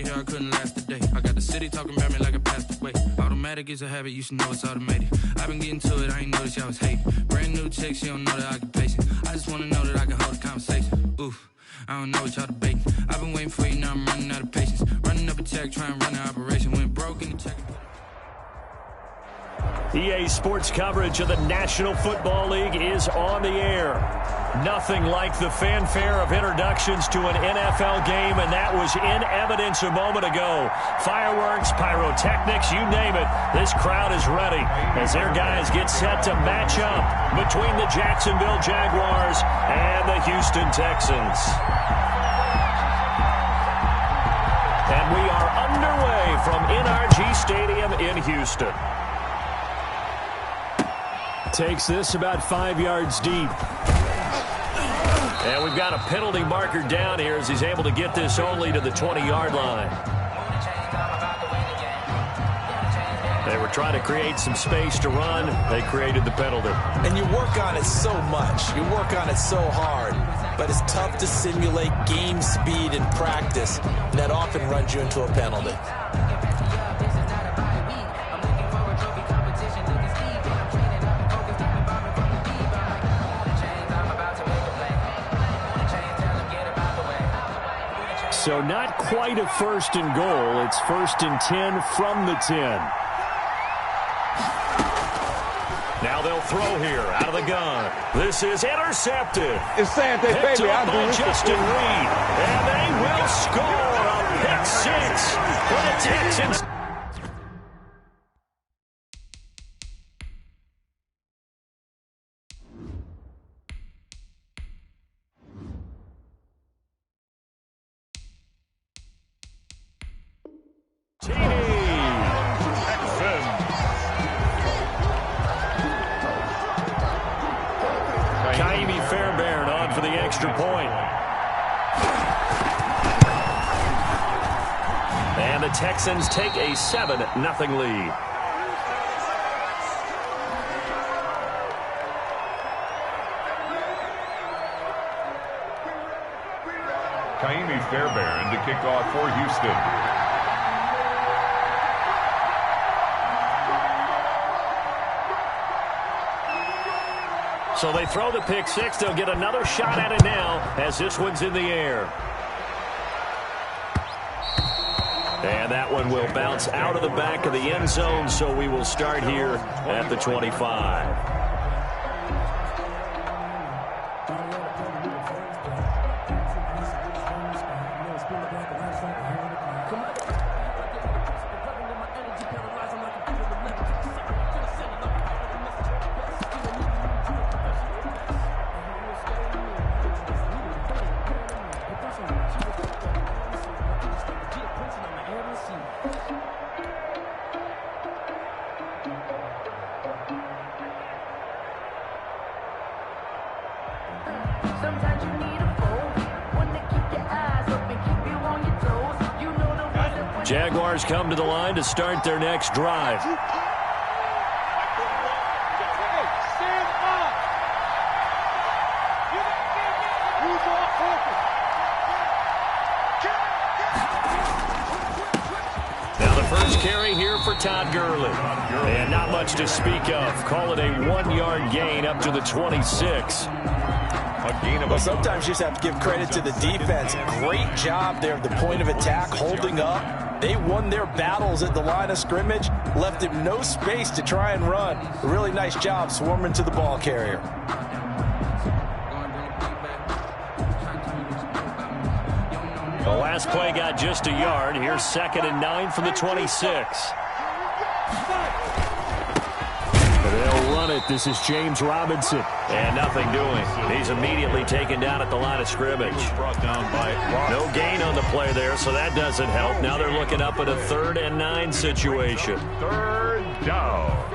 of here, I couldn't last a day. I got the city talking about me like I passed away. Automatic is a habit, you should know it's automated. I've been getting to it, I ain't noticed y'all was hating. Brand new chick, she don't know the occupation. I just wanna know that I can hold a conversation. Oof, I don't know what y'all debating. I've been waiting for you, now I'm running out of patience. Running up a check, trying to run an operation. Went broke in the check. EA Sports coverage of the National Football League is on the air. Nothing like the fanfare of introductions to an NFL game, and that was in evidence a moment ago. Fireworks, pyrotechnics, you name it. This crowd is ready as their guys get set to match up between the Jacksonville Jaguars and the Houston Texans. And we are underway from NRG Stadium in Houston. Takes this about 5 yards deep. And we've got a penalty marker down here as he's able to get this only to the 20-yard line. They were trying to create some space to run. They created the penalty. And you work on it so much. You work on it so hard. But it's tough to simulate game speed in practice. And that often runs you into a penalty. So not quite a first and goal. It's first and 10 from the 10. Now they'll throw here out of the gun. This is intercepted. It's Sante, Picked baby. up by Justin Reed. And they will score a pick six for the Texans. Extra point. And the Texans take a 7-0 lead. Kaimi Fairbairn to kick off for Houston. So they throw the pick six. They'll get another shot at it now as this one's in the air. And that one will bounce out of the back of the end zone, so we will start here at the 25. Jaguars come to the line to start their next drive. Now the first carry here for Todd Gurley. And not much to speak of. Call it a 1-yard gain up to the 26. Well, sometimes you just have to give credit to the defense. Great job there at the point of attack, holding up. They won their battles at the line of scrimmage, left him no space to try and run. A really nice job swarming to the ball carrier. The last play got just a yard. Here's 2nd and 9 from the 26. They'll run it. This is James Robinson. And nothing doing. He's immediately taken down at the line of scrimmage. No gain on the play there, so that doesn't help. Now they're looking up at a 3rd and 9 situation. 3rd down.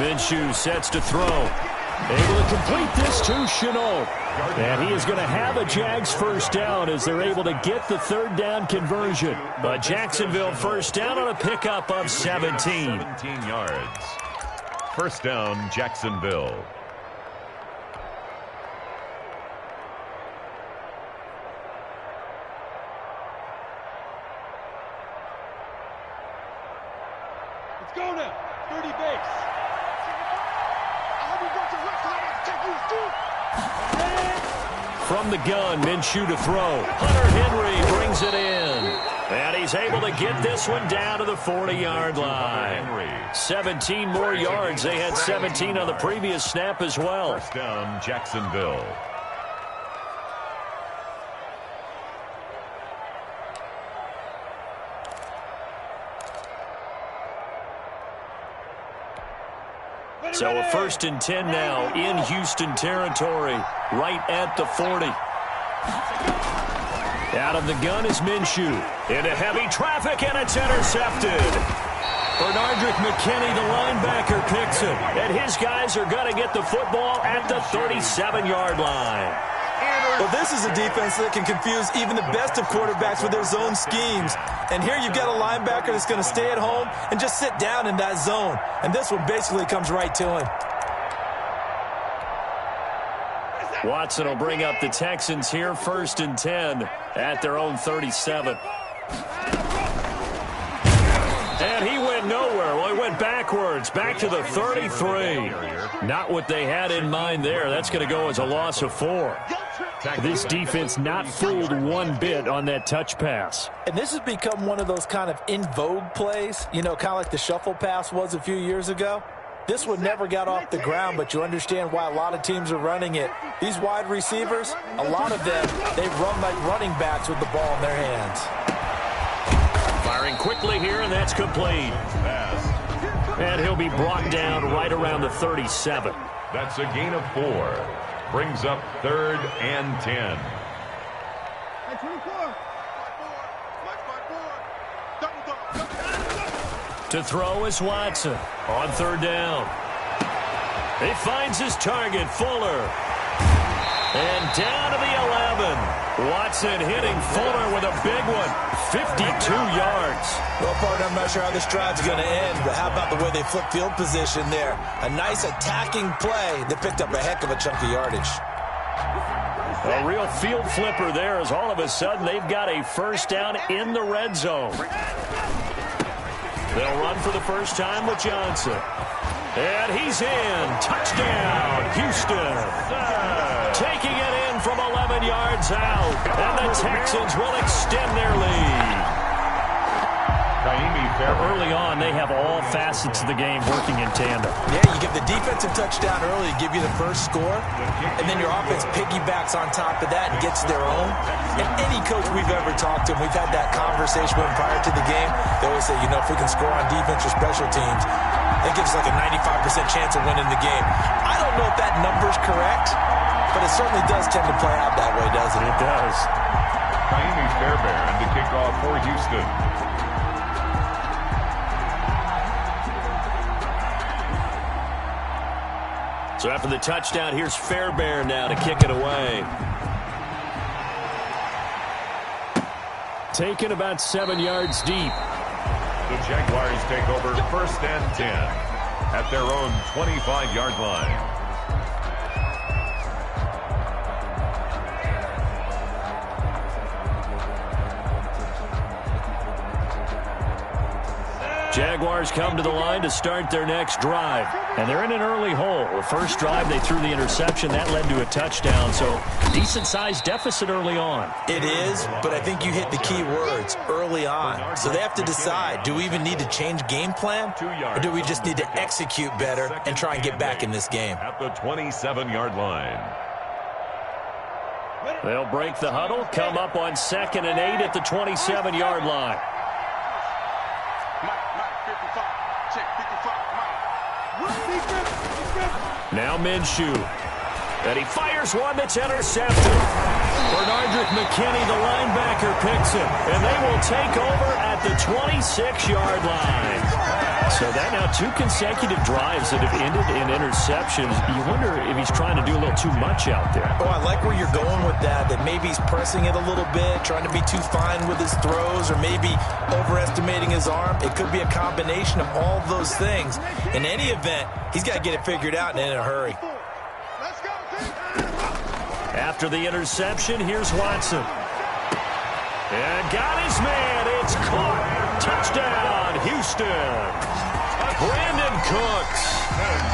Minshew sets to throw. Able to complete this to Chenault. And he is going to have a Jags first down as they're able to get the third down conversion. But Jacksonville first down on a pickup of 17. 17 yards. First down, Jacksonville. Let's go now. 30 base. From the gun, Minshew to throw. Hunter Henry brings it in. And he's able to get this one down to the 40-yard line. 17 more yards. They had 17 on the previous snap as well. First down, Jacksonville. So a 1st and 10 now in Houston territory, right at the 40. Out of the gun is Minshew. Into heavy traffic, and it's intercepted. Bernardrick McKinney, the linebacker, picks it. And his guys are going to get the football at the 37-yard line. Well, this is a defense that can confuse even the best of quarterbacks with their zone schemes. And here you've got a linebacker that's going to stay at home and just sit down in that zone. And this one basically comes right to him. Watson will bring up the Texans here, 1st and 10 at their own 37. And he went nowhere. Well, he went backwards, back to the 33. Not what they had in mind there. That's going to go as a loss of 4. This defense not fooled one bit on that touch pass. And this has become one of those kind of in vogue plays, you know, kind of like the shuffle pass was a few years ago. This one never got off the ground, but you understand why a lot of teams are running it. These wide receivers, a lot of them, they run like running backs with the ball in their hands. Firing quickly here, and that's complete. And he'll be brought down right around the 37. That's a gain of 4. Brings up 3rd and 10. To throw is Watson on 3rd down. He finds his target, Fuller. And down to the 11. Watson hitting Fuller with a big one, 52 yards. Well, partner, I'm not sure how this drive's going to end, but how about the way they flip field position there? A nice attacking play that picked up a heck of a chunk of yardage. A real field flipper there as all of a sudden they've got a first down in the red zone. They'll run for the first time with Johnson. And he's in. Touchdown, Houston. Taking it in from 11 yards out. And the Texans will extend their lead. Early on, they have all facets of the game working in tandem. Yeah, you give the defensive touchdown early to give you the first score, and then your offense piggybacks on top of that and gets their own. And any coach we've ever talked to, and we've had that conversation with them prior to the game, they always say, you know, if we can score on defense or special teams, that gives like a 95% chance of winning the game. I don't know if that number's correct, but it certainly does tend to play out that way, doesn't it? It does. Kaimi Fairbairn to kick off for Houston. So after the touchdown, here's Fairbairn now to kick it away. Taken about 7 yards deep. The Jaguars take over 1st and 10 at their own 25-yard line. Jaguars come to the line to start their next drive. And they're in an early hole. The first drive, they threw the interception. That led to a touchdown. So decent-sized deficit early on. It is, but I think you hit the key words, early on. So they have to decide, do we even need to change game plan? Or do we just need to execute better and try and get back in this game? At the 27-yard line. They'll break the huddle, come up on 2nd and 8 at the 27-yard line. Now Minshew. And he fires one that's intercepted. Bernardrick McKinney, the linebacker, picks it. And they will take over at the 26-yard line. So that now 2 consecutive drives that have ended in interceptions. You wonder if he's trying to do a little too much out there. Oh, I like where you're going with that maybe he's pressing it a little bit, trying to be too fine with his throws, or maybe overestimating his arm. It could be a combination of all of those things. In any event, he's got to get it figured out and in a hurry. After the interception, here's Watson. And got his man. It's caught. Touchdown, Houston. Brandon Cooks,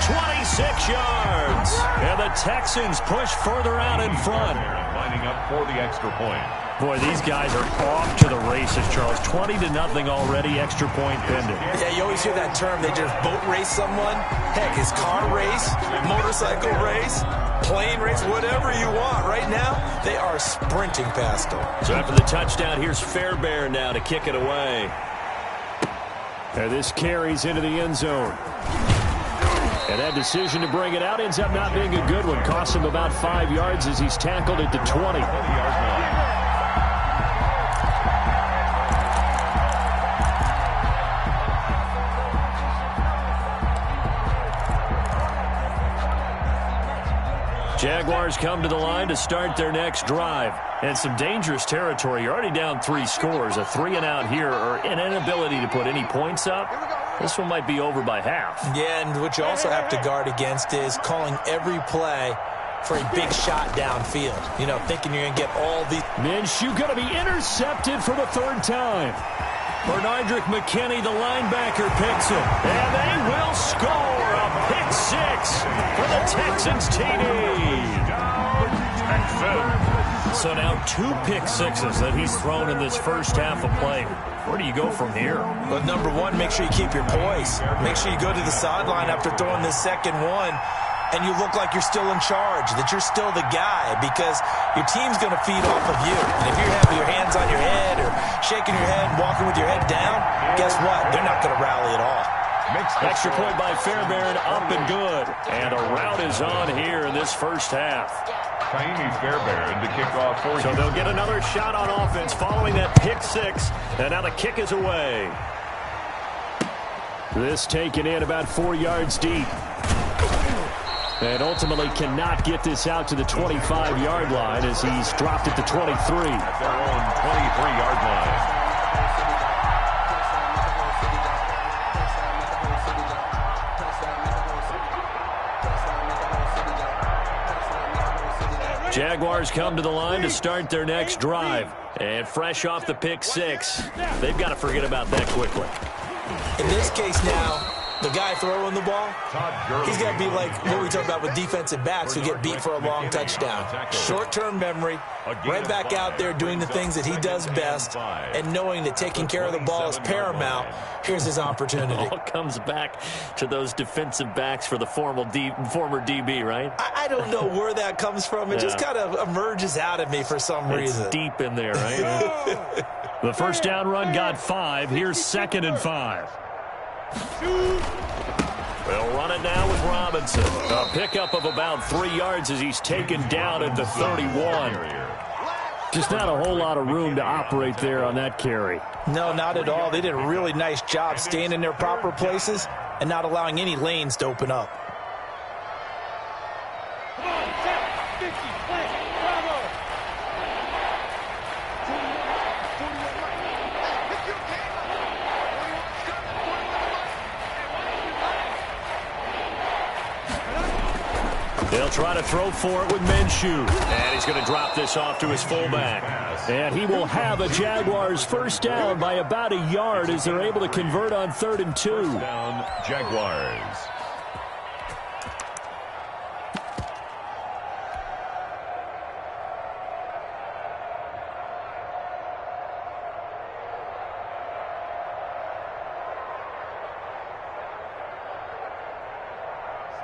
26 yards. And the Texans push further out in front. Lining up for the extra point. Boy, these guys are off to the races, Charles. 20-0 already, extra point pending. Yeah, you always hear that term. They just boat race someone. Heck, his car race, motorcycle race, plane race, whatever you want. Right now, they are sprinting past them. So after the touchdown, here's Fairbairn now to kick it away. And this carries into the end zone. And that decision to bring it out ends up not being a good one. Costs him about 5 yards as he's tackled at the 20. Jaguars come to the line to start their next drive. And some dangerous territory. You're already down 3 scores. A 3-and-out here, or an inability to put any points up. This one might be over by half. Yeah, and what you also have to guard against is calling every play for a big shot downfield. You know, thinking you're going to get all the... Minshew going to be intercepted for the 3rd time. Bernardrick McKinney, the linebacker, picks him. And they will score a pick 6 for the Texans TD. So now 2 pick 6s that he's thrown in this first half of play. Where do you go from here? Well, number one, make sure you keep your poise. Make sure you go to the sideline after throwing this second one, and you look like you're still in charge, that you're still the guy, because your team's going to feed off of you. And if you're having your hands on your head or shaking your head, walking with your head down, guess what? They're not going to rally at all. Extra point by Fairbairn, up and good. And a rout is on here in this first half. Taimi Fairbairn to kick off for you. So they'll get another shot on offense following that pick 6. And now the kick is away. This taken in about 4 yards deep. And ultimately cannot get this out to the 25-yard line as he's dropped at the 23. At their own 23-yard line. Jaguars come to the line to start their next drive. And fresh off the pick 6, they've got to forget about that quickly. In this case now, the guy throwing the ball, he's got to be like what we talk about with defensive backs who get beat for a long touchdown. Short-term memory, right back out there doing the things that he does best, and knowing that taking care of the ball is paramount. Here's his opportunity. It all comes back to those defensive backs for the former DB, right? I don't know where that comes from. It just kind of emerges out of me for some reason. It's deep in there, right? The first down run got 5. Here's 2nd and 5. They'll run it now with Robinson. A pickup of about 3 yards as he's taken down at the 31. Just not a whole lot of room to operate there on that carry. No, not at all. They did a really nice job staying in their proper places and not allowing any lanes to open up. They'll try to throw for it with Minshew. And he's going to drop this off to his fullback. And he will have a Jaguars first down by about a yard as they're able to convert on 3rd and 2. Down, Jaguars.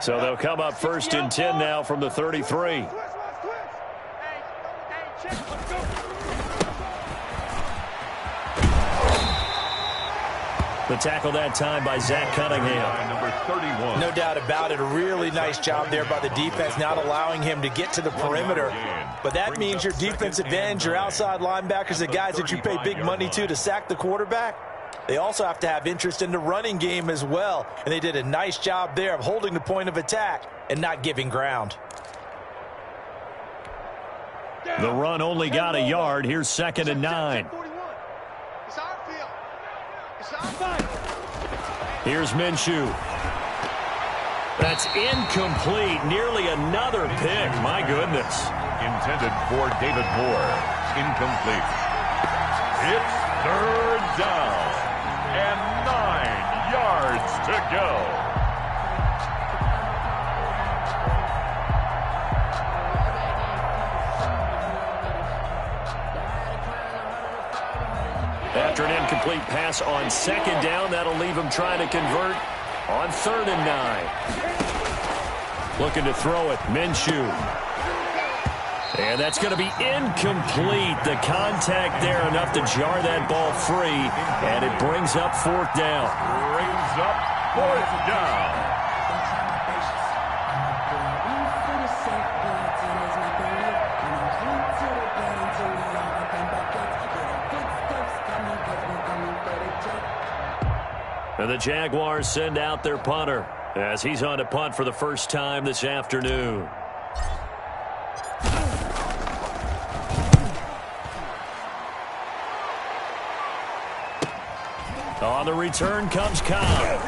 So they'll come up 1st and 10 now from the 33. The tackle that time by Zach Cunningham. Number 31. No doubt about it. A really nice job there by the defense, not allowing him to get to the perimeter. But that means your defensive ends, your outside linebackers, the guys that you pay big money to sack the quarterback, They also have to have interest in the running game as well. And they did a nice job there of holding the point of attack and not giving ground. The run only got a yard. Here's 2nd and 9. Here's Minshew. That's incomplete. Nearly another pick. My goodness. Intended for David Moore. Incomplete. It's 3rd down and 9 yards to go. After an incomplete pass on 2nd down, that'll leave him trying to convert on 3rd and 9. Looking to throw it, Minshew. And that's going to be incomplete. The contact there enough to jar that ball free, and it brings up 4th down. Brings up 4th down. And the Jaguars send out their punter as he's on to punt for the first time this afternoon. On the return comes Cobb.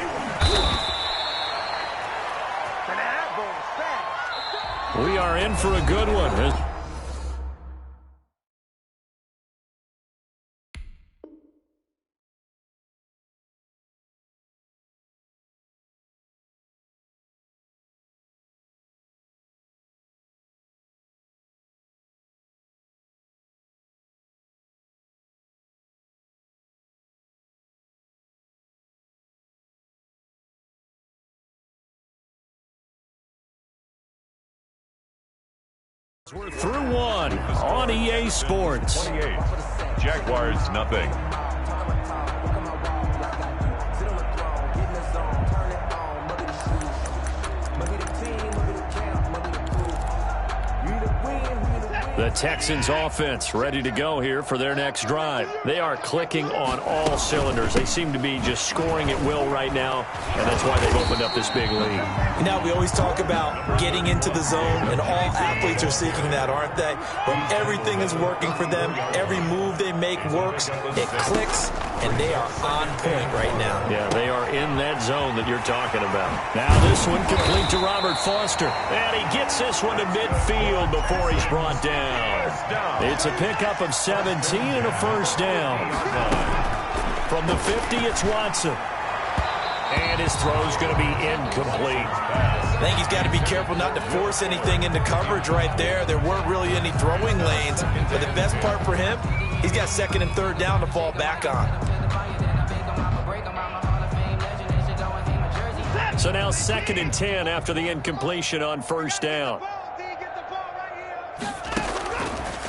We are in for a good one. We're through one on EA Sports. 28. Jaguars nothing. The Texans offense ready to go here for their next drive. They are clicking on all cylinders. They seem to be just scoring at will right now, and that's why they've opened up this big lead. You know, we always talk about getting into the zone, and all athletes are seeking that, aren't they? But everything is working for them. Every move they make works. It clicks, and they are on point right now. Yeah, they are in that zone that you're talking about. Now this one complete to Robert Foster. And he gets this one to midfield before he's brought down. It's a pickup of 17 and a first down. From the 50, it's Watson. And his throw's going to be incomplete. I think he's got to be careful not to force anything into coverage right there. There weren't really any throwing lanes. But the best part for him, he's got 2nd and 3rd down to fall back on. So now 2nd and 10 after the incompletion on first down.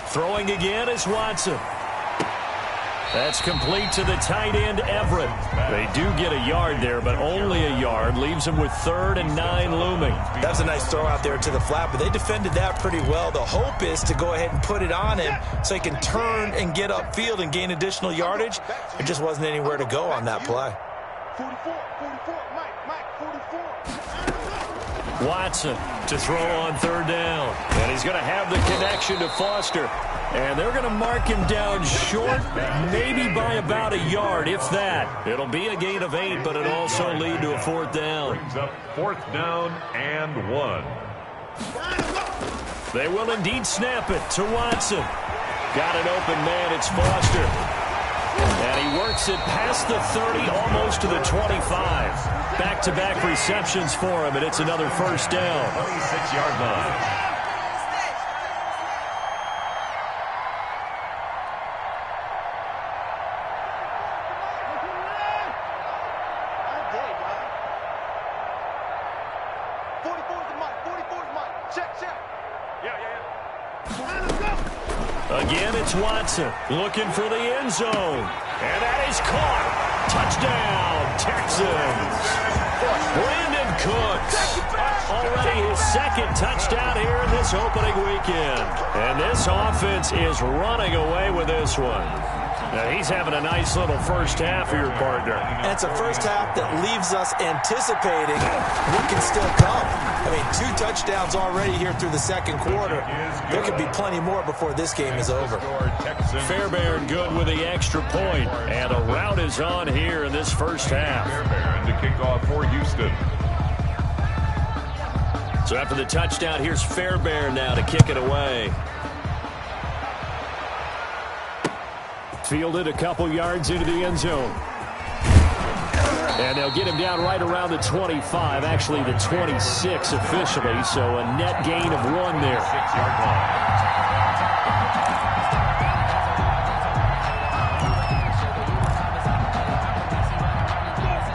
Throwing again is Watson. That's complete to the tight end, Everett. They do get a yard there, but only a yard. Leaves them with 3rd and 9 looming. That's a nice throw out there to the flat, but they defended that pretty well. The hope is to go ahead and put it on him so he can turn and get upfield and gain additional yardage. There just wasn't anywhere to go on that play. 44, Mike, 44. Watson to throw on 3rd down. And he's going to have the connection to Foster. And they're going to mark him down short, maybe by about a yard, if that. It'll be a gain of 8, but it'll also lead to a 4th down. Brings up 4th down and 1. They will indeed snap it to Watson. Got an open man, it's Foster. And he works it past the 30, almost to the 25. Back-to-back receptions for him, and it's another first down. 26-yard line. Again, it's Watson looking for the end zone. And that is caught. Touchdown, Texans. Brandon Cooks. Already his 2nd touchdown here in this opening weekend. And this offense is running away with this one. He's having a nice little first half here, partner. And it's a first half that leaves us anticipating what can still come. I mean, 2 touchdowns already here through the second quarter. There could be plenty more before this game is over. Fairbairn good with the extra point. And a rout is on here in this first half. Fairbairn to kick off for Houston. So after the touchdown, here's Fairbairn now to kick it away. Fielded a couple yards into the end zone. And they'll get him down right around the 25, actually the 26 officially, so a net gain of 1 there. 6-yard line.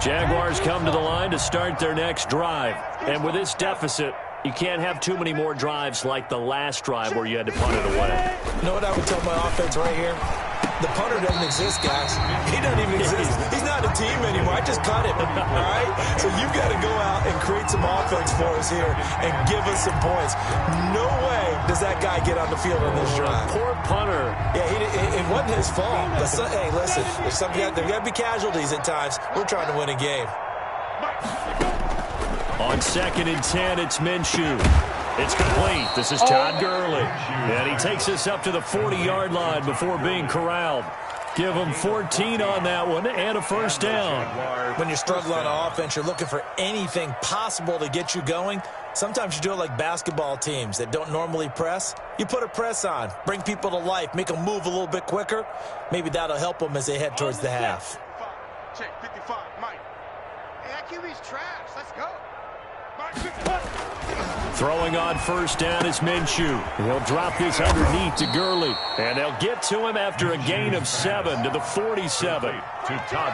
Jaguars come to the line to start their next drive. And with this deficit, you can't have too many more drives like the last drive where you had to punt it away. You know what I would tell my offense right here? The punter doesn't exist, guys. He doesn't even exist. He's not a team anymore. I just cut him, all right? So you've got to go out and create some offense for us here and give us some points. No way does that guy get on the field on this drive. Poor punter. Yeah, it wasn't his fault. But hey, listen, there's got to be casualties at times. We're trying to win a game. On 2nd and 10, it's Minshew. It's complete. This is Todd Gurley. And he takes us up to the 40-yard line before being corralled. Give him 14 on that one and a first down. When you're struggling on offense, you're looking for anything possible to get you going. Sometimes you do it like basketball teams that don't normally press. You put a press on, bring people to life, make them move a little bit quicker. Maybe that'll help them as they head towards the half. Check 55, Mike. Hey, that QB's trash. Let's go. Throwing on first down is Minshew. He'll drop this underneath to Gurley. And they'll get to him after a gain of 7 to the 47.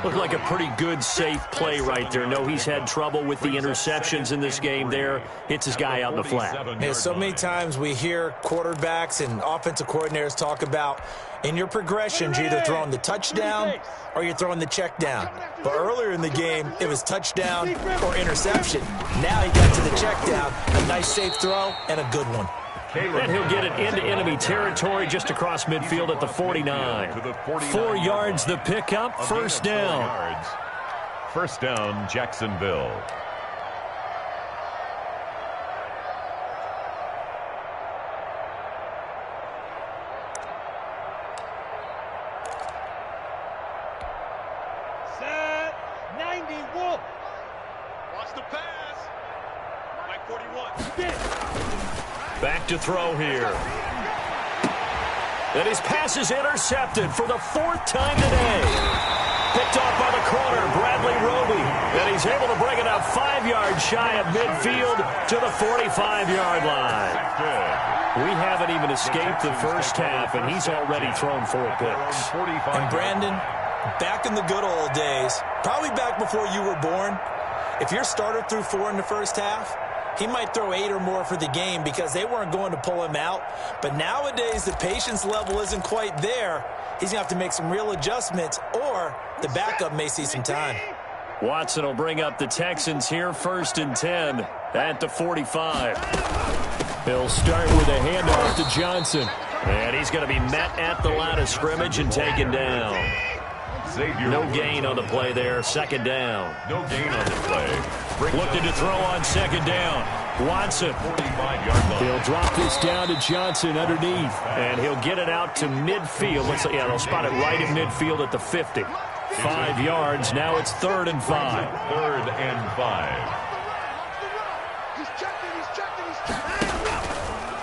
Looked like a pretty good, safe play right there. No, he's had trouble with the interceptions in this game there. Hits his guy out in the flat. Yeah, so many times we hear quarterbacks and offensive coordinators talk about in your progressions, you're either throwing the touchdown or you're throwing the check down. But earlier in the game, it was touchdown or interception. Now he got to the check down, a nice safe throw, and a good one. And he'll get it into enemy territory just across midfield at the 49. 4 yards the pickup, first down. First down, Jacksonville. Set 90 Wolf. Watch the pass. Mike 41. Back to throw here. And his pass is intercepted for the 4th time today. Picked off by the corner, Bradley Roby. And he's able to bring it up 5 yards shy of midfield to the 45-yard line. We haven't even escaped the first half, and he's already thrown 4 picks. And Brandon, back in the good old days, probably back before you were born, if your starter threw 4 in the first half, he might throw 8 or more for the game because they weren't going to pull him out. But nowadays, the patience level isn't quite there. He's going to have to make some real adjustments, or the backup may see some time. Watson will bring up the Texans here, 1st and 10 at the 45. He'll start with a handoff to Johnson. And he's going to be met at the line of scrimmage and taken down. No gain on the play there, 2nd down. No gain on the play. Looking to throw on 2nd down. Watson. 45-yard line. He'll drop this down to Johnson underneath. And he'll get it out to midfield. Yeah, they'll spot it right at midfield at the 50. 5 yards. Now it's 3rd and 5. 3rd and 5. He's checking, he's checking, he's checking.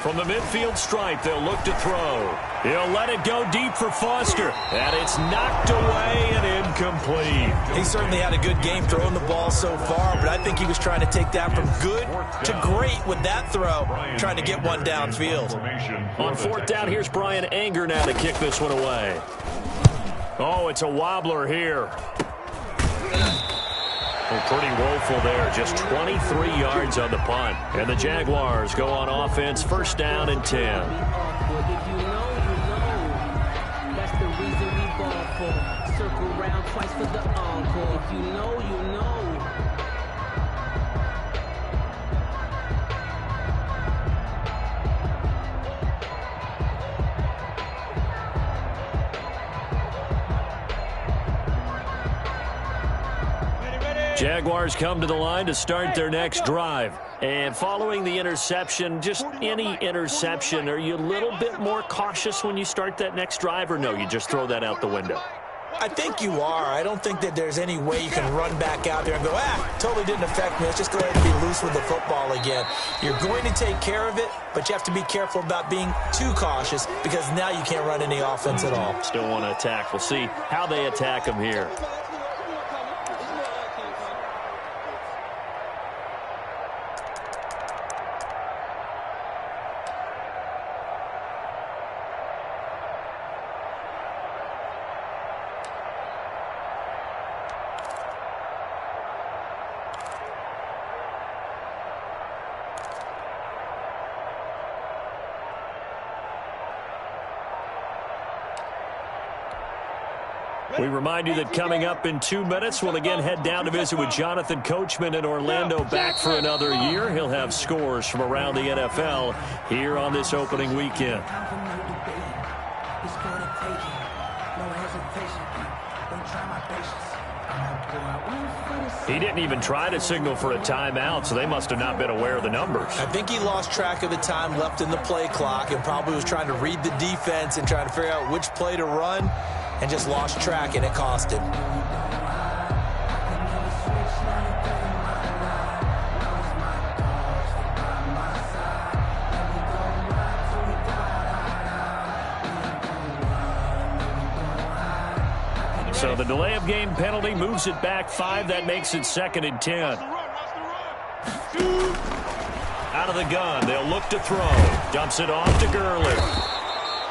From the midfield stripe, they'll look to throw. He'll let it go deep for Foster. And it's knocked away and incomplete. He certainly had a good game throwing the ball so far, but I think he was trying to take that from good to great with that throw, trying to get one downfield. On 4th down, here's Brian Anger now to kick this one away. Oh, it's a wobbler here. Well, pretty woeful there. Just 23 yards on the punt. And the Jaguars go on offense, 1st down and 10. If you know, you know. That's the reason we ball for. Circle round twice for the encore. If you know, you know. Jaguars come to the line to start their next drive. And following the interception, just any interception, are you a little bit more cautious when you start that next drive, or no, you just throw that out the window? I think you are. I don't think that there's any way you can run back out there and go, totally didn't affect me. Let's just go ahead and be loose with the football again. You're going to take care of it, but you have to be careful about being too cautious because now you can't run any offense at all. Still want to attack. We'll see how they attack him here. We remind you that coming up in 2 minutes, we'll again head down to visit with Jonathan Coachman in Orlando, back for another year. He'll have scores from around the NFL here on this opening weekend. He didn't even try to signal for a timeout, so they must have not been aware of the numbers. I think he lost track of the time left in the play clock and probably was trying to read the defense and trying to figure out which play to run, and just lost track, and it cost him. So the delay of game penalty moves it back 5. That makes it 2nd and 10. Out of the gun. They'll look to throw. Dumps it off to Gurley.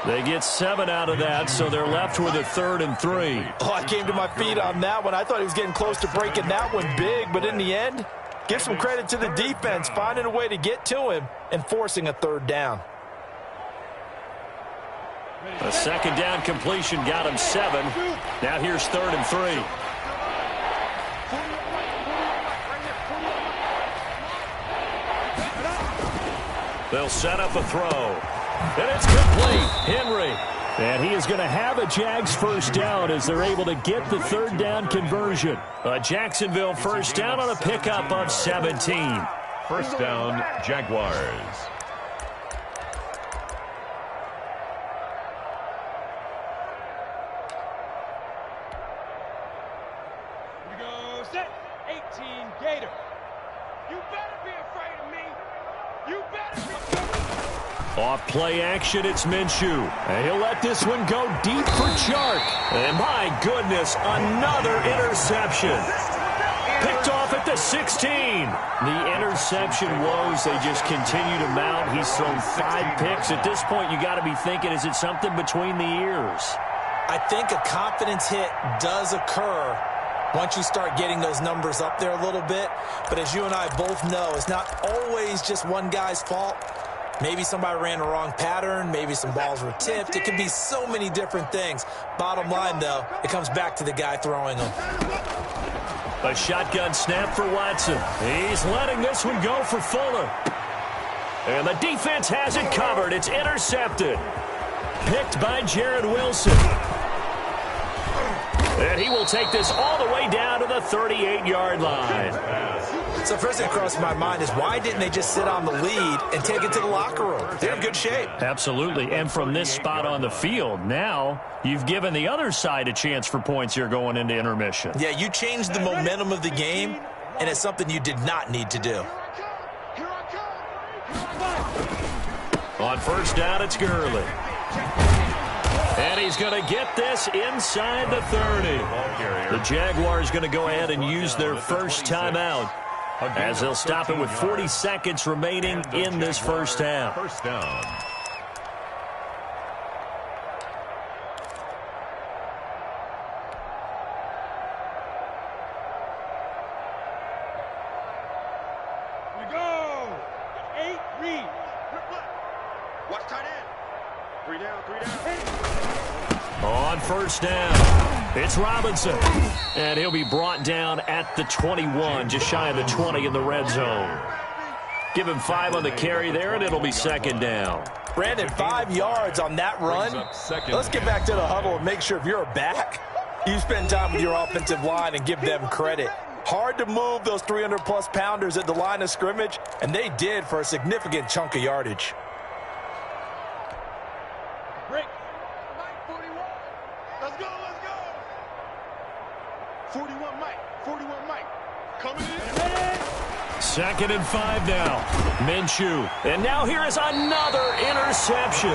They get 7 out of that, so they're left with a 3rd and 3. Oh, I came to my feet on that one. I thought he was getting close to breaking that one big, but in the end, give some credit to the defense, finding a way to get to him and forcing a 3rd down. A 2nd down completion got him 7. Now here's 3rd and 3. They'll set up a throw. And it's complete. Henry. And he is going to have a Jags 1st down as they're able to get the 3rd down conversion. A Jacksonville 1st down on a pickup of 17. 1st down, Jaguars. We go set. 18 Gator. You better be afraid of me. You better be. Off play action, it's Minshew. And he'll let this one go deep for Chark. And my goodness, another interception. Picked off at the 16. The interception woes, they just continue to mount. He's thrown 5 picks. At this point, you got to be thinking, is it something between the ears? I think a confidence hit does occur once you start getting those numbers up there a little bit. But as you and I both know, it's not always just one guy's fault. Maybe somebody ran the wrong pattern. Maybe some balls were tipped. It could be so many different things. Bottom line, though, it comes back to the guy throwing them. A shotgun snap for Watson. He's letting this one go for Fuller. And the defense has it covered. It's intercepted. Picked by Jared Wilson. And he will take this all the way down to the 38-yard line. So first thing across my mind is, why didn't they just sit on the lead and take it to the locker room? They're in good shape. Absolutely. And from this spot on the field, now you've given the other side a chance for points here going into intermission. Yeah, you changed the momentum of the game, and it's something you did not need to do. On 1st down, it's Gurley. And he's going to get this inside the 30. The Jaguars going to go ahead and use their 1st timeout, as they'll stop it with 40 seconds remaining in this 1st half. 1st down. We go. 8 reads. Watch tight end. 3 down, 3 down. On 1st down, it's Robinson. And he'll be brought down at the 21, just shy of the 20 in the red zone. Give him 5 on the carry there, and it'll be 2nd down. Brandon, 5 yards on that run. Let's get back to the huddle and make sure if you're a back, you spend time with your offensive line and give them credit. Hard to move those 300-plus pounders at the line of scrimmage, and they did for a significant chunk of yardage. Break. Mike, 41. Let's go, let's go. 41 Mike, 41 Mike. Coming in. 2nd and 5 now. Minshew. And now here is another interception.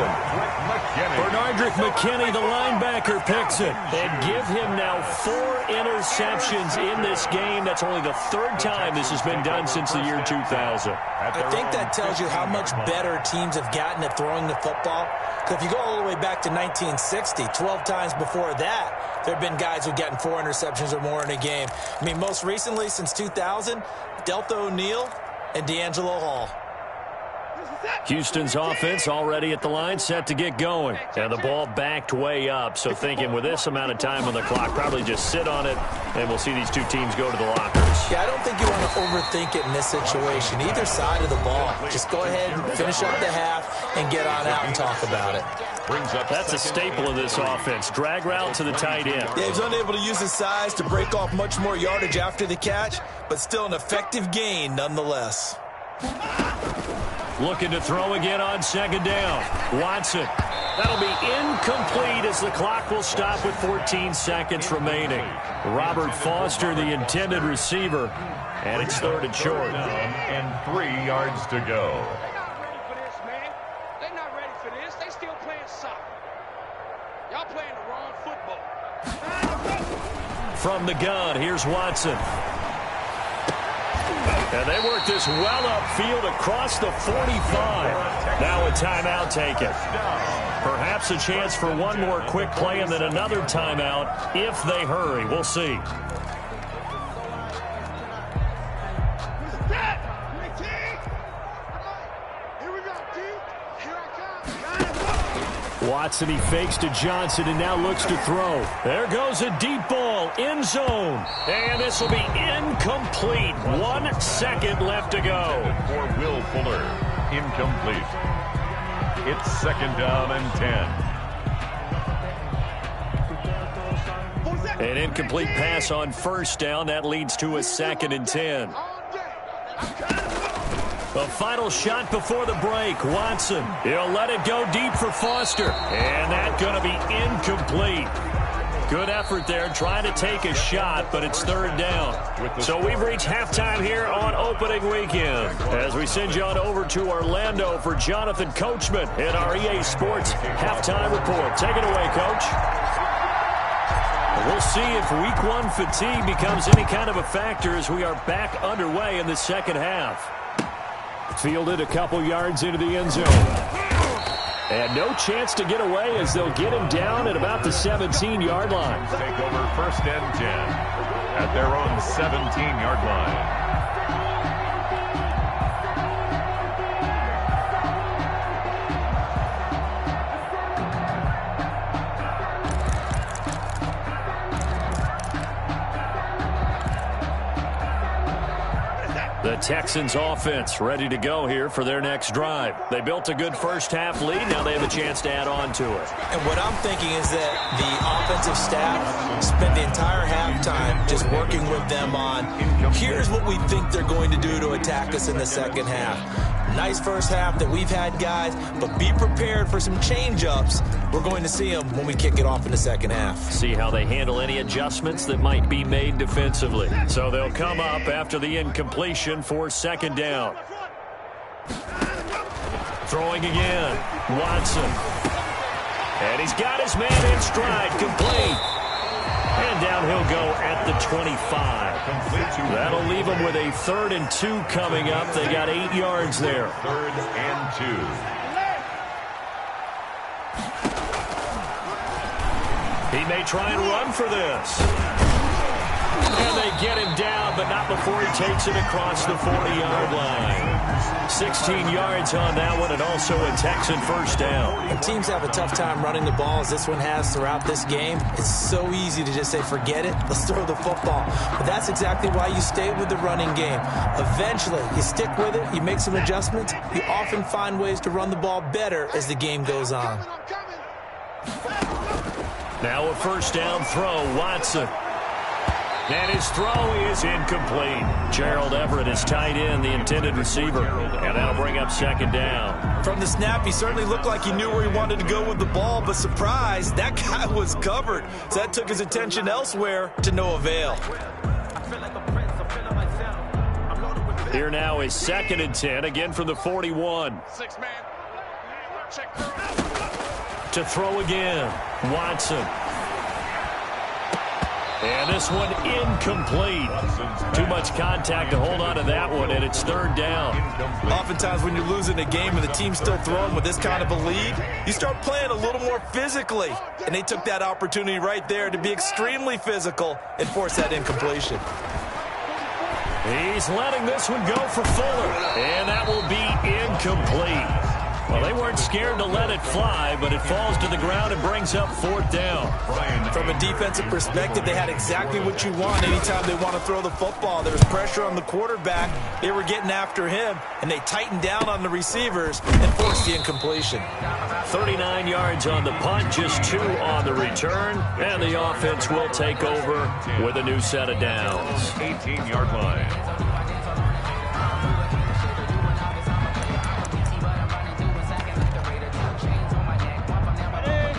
Bernardrick McKinney, the linebacker, picks it. And give him now 4 interceptions in this game. That's only the 3rd time this has been done since the year 2000. I think that tells you how much better teams have gotten at throwing the football. Because if you go all the way back to 1960, 12 times before that, there have been guys who've gotten 4 interceptions or more in a game. I mean, most recently, since 2000, Delta O'Neal and D'Angelo Hall. Houston's offense already at the line, set to get going. And the ball backed way up, so thinking with this amount of time on the clock, probably just sit on it, and we'll see these two teams go to the lockers. Yeah, I don't think you want to overthink it in this situation. Either side of the ball. Just go ahead and finish up the half and get on out and talk about it. That's a staple of this offense. Drag route to the tight end. Yeah, he's unable to use his size to break off much more yardage after the catch, but still an effective gain nonetheless. Looking to throw again on 2nd down. Watson. That'll be incomplete as the clock will stop with 14 seconds remaining. Robert Foster, the intended receiver, and it's 3rd and short. And 3 yards to go. They're not ready for this. They still playing soccer. Y'all playing the wrong football. From the gun, here's Watson. And they work this well upfield across the 45. Now a timeout taken. Perhaps a chance for one more quick play and then another timeout if they hurry. We'll see. Watson, he fakes to Johnson and now looks to throw. There goes a deep ball, end zone. And this will be incomplete. 1 second left to go. For Will Fuller, incomplete. It's 2nd down and 10. An incomplete pass on 1st down. That leads to a 2nd and 10. The final shot before the break. Watson. He'll let it go deep for Foster. And that's going to be incomplete. Good effort there trying to take a shot, but it's 3rd down. So we've reached halftime here on opening weekend. As we send you on over to Orlando for Jonathan Coachman in our EA Sports Halftime Report. Take it away, Coach. We'll see if Week 1 fatigue becomes any kind of a factor as we are back underway in the 2nd half. Fielded a couple yards into the end zone. And no chance to get away as they'll get him down at about the 17-yard line. Take over 1st and 10 at their own 17-yard line. The Texans offense ready to go here for their next drive. They built a good 1st half lead. Now they have a chance to add on to it. And what I'm thinking is that the offensive staff spent the entire halftime just working with them on, here's what we think they're going to do to attack us in the 2nd half. Nice 1st half that we've had, guys, but be prepared for some change-ups. We're going to see them when we kick it off in the 2nd half. See how they handle any adjustments that might be made defensively. So they'll come up after the incompletion for 2nd down. Throwing again. Watson. And he's got his man in stride. Complete. And down he'll go at the 25. That'll leave him with a 3rd and 2 coming up. They got 8 yards there. 3rd and 2. He may try and run for this. And they get him down, but not before he takes it across the 40-yard line. 16 yards on that one, and also a Texan 1st down. When teams have a tough time running the ball, as this one has throughout this game, it's so easy to just say, forget it, let's throw the football. But that's exactly why you stay with the running game. Eventually, you stick with it, you make some adjustments, you often find ways to run the ball better as the game goes on. Now a 1st down throw, Watson. And his throw is incomplete. Gerald Everett is tight end, the intended receiver. And that'll bring up second down. From the snap, he certainly looked like he knew where he wanted to go with the ball, but surprise, that guy was covered. So that took his attention elsewhere to no avail. Here now is 2nd and 10, again from the 41. To throw again, Watson. And this one incomplete. Too much contact to hold on to that one, and it's 3rd down. Oftentimes when you're losing a game and the team's still throwing with this kind of a lead, you start playing a little more physically. And they took that opportunity right there to be extremely physical and force that incompletion. He's letting this one go for Fuller, and that will be incomplete. Well, they weren't scared to let it fly, but it falls to the ground and brings up 4th down. From a defensive perspective, they had exactly what you want anytime they want to throw the football. There was pressure on the quarterback. They were getting after him, and they tightened down on the receivers and forced the incompletion. 39 yards on the punt, just 2 on the return, and the offense will take over with a new set of downs. 18-yard line.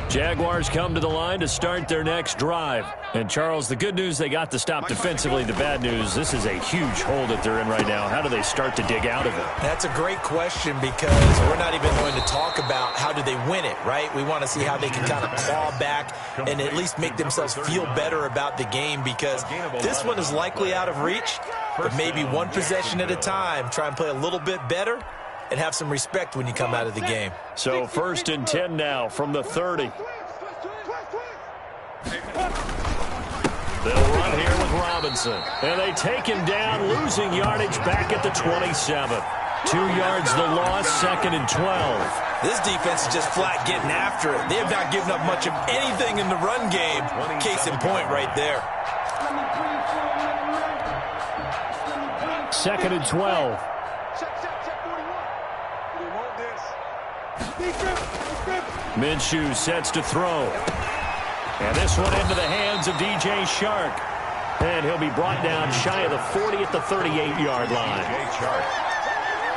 Jaguars come to the line to start their next drive. And, Charles, the good news, they got to stop defensively. The bad news, this is a huge hole that they're in right now. How do they start to dig out of it? That's a great question because we're not even going to talk about how do they win it, right? We want to see how they can kind of claw back and at least make themselves feel better about the game because this one is likely out of reach, but maybe one possession at a time. Try and play a little bit better and have some respect when you come out of the game. So 1st and 10 now from the 30. They'll run here with Robinson. And they take him down, losing yardage back at the 27. 2 yards the loss, 2nd and 12. This defense is just flat getting after it. They have not given up much of anything in the run game. Case in point right there. 2nd and 12. Minshew sets to throw. And this one into the hands of DJ Shark. And he'll be brought down shy of the 40 at the 38-yard line.